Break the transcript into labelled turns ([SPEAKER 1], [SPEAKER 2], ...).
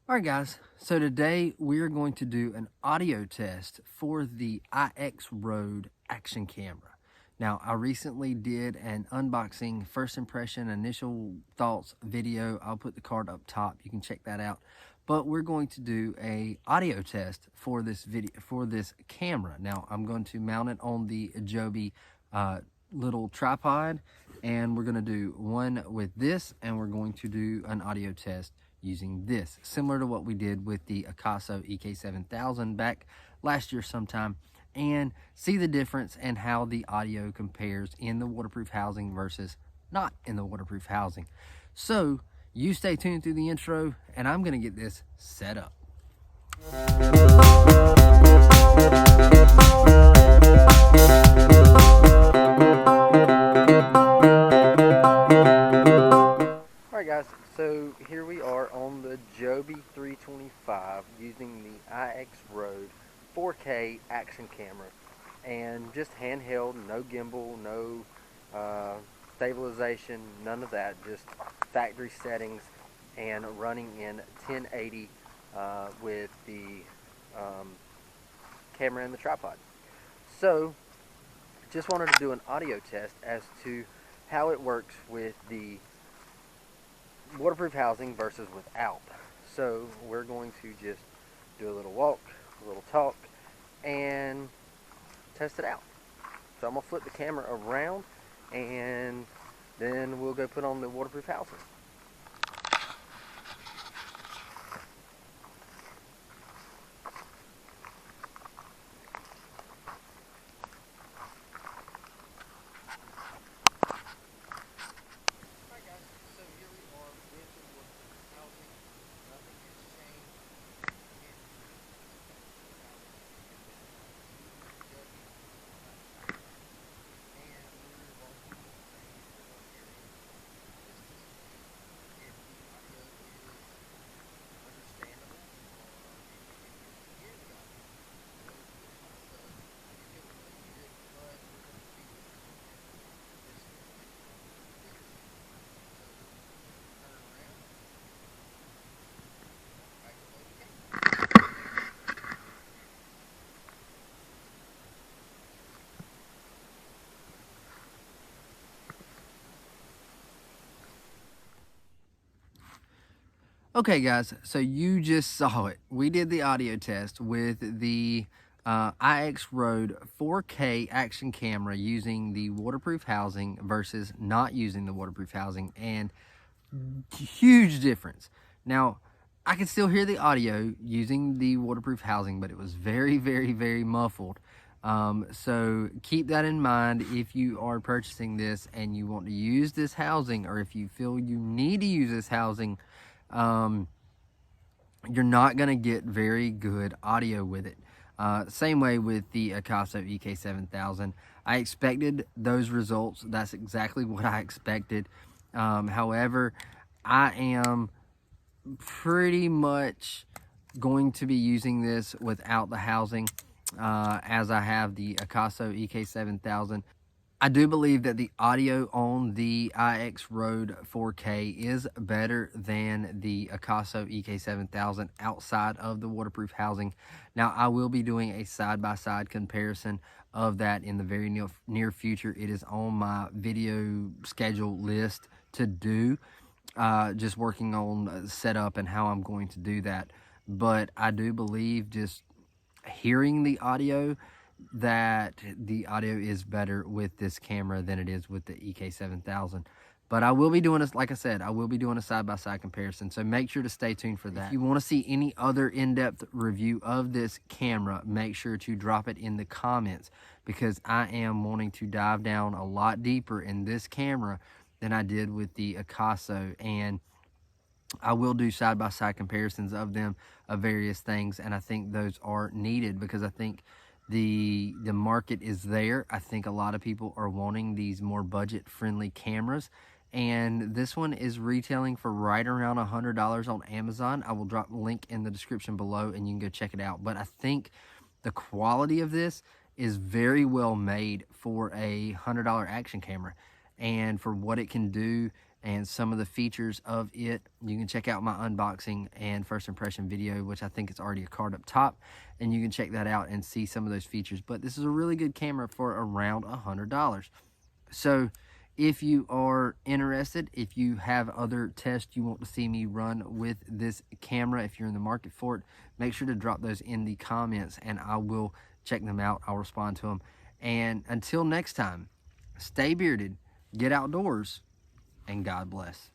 [SPEAKER 1] Alright guys, so today we are going to do an audio test for the IXROAD action camera. Now I recently did an unboxing, first impression, initial thoughts video. I'll put the card up top, you can check that out. But we're going to do a audio test for this camera. Now I'm going to mount it on the Joby little tripod, and we're going to do one with this, and we're going to do an audio test using this, similar to what we did with the Akaso EK7000 back last year sometime, and see the difference and how the audio compares in the waterproof housing versus not in the waterproof housing. So you stay tuned through the intro, and I'm going to get this set up. Alright guys, so here we are on the Joby 325 using the IXROAD 4K action camera, and just handheld, no gimbal, no stabilization, none of that, just factory settings and running in 1080 with the camera and the tripod. So just wanted to do an audio test as to how it works with the waterproof housing versus without. So we're going to just do a little walk, a little talk, and test it out. So I'm going to flip the camera around, and then we'll go put on the waterproof housing. Okay guys, so you just saw it. We did the audio test with the IXROAD 4K action camera using the waterproof housing versus not using the waterproof housing, and huge difference. Now, I can still hear the audio using the waterproof housing, but it was very, very, very muffled. So keep that in mind if you are purchasing this and you want to use this housing, or if you feel you need to use this housing. You're not going to get very good audio with it. Same way with the Akaso EK7000. I expected those results. That's exactly what I expected. However, I am pretty much going to be using this without the housing, as I have the Akaso EK7000. I do believe that the audio on the IXROAD 4K is better than the Akaso EK7000 outside of the waterproof housing. Now, I will be doing a side-by-side comparison of that in the very near future. It is on my video schedule list to do, just working on setup and how I'm going to do that. But I do believe, just hearing the audio, that the audio is better with this camera than it is with the EK7000. But I will be doing this, like I said, I will be doing a side-by-side comparison, so make sure to stay tuned for that. If you want to see any other in-depth review of this camera, make sure to drop it in the comments, because I am wanting to dive down a lot deeper in this camera than I did with the Akaso, and I will do side-by-side comparisons of them, of various things, and I think those are needed, because I think the market is there. I think a lot of people are wanting these more budget-friendly cameras, and this one is retailing for right around $100 on Amazon. I will drop a link in the description below, and you can go check it out. But I think the quality of this is very well made for a $100 action camera, and for what it can do and some of the features of it. You can check out my unboxing and first impression video, which I think is already a card up top, and you can check that out and see some of those features. But this is a really good camera for around $100. So if you are interested, if you have other tests you want to see me run with this camera, if you're in the market for it, make sure to drop those in the comments and I will check them out. I'll respond to them. And until next time, stay bearded, get outdoors, and God bless.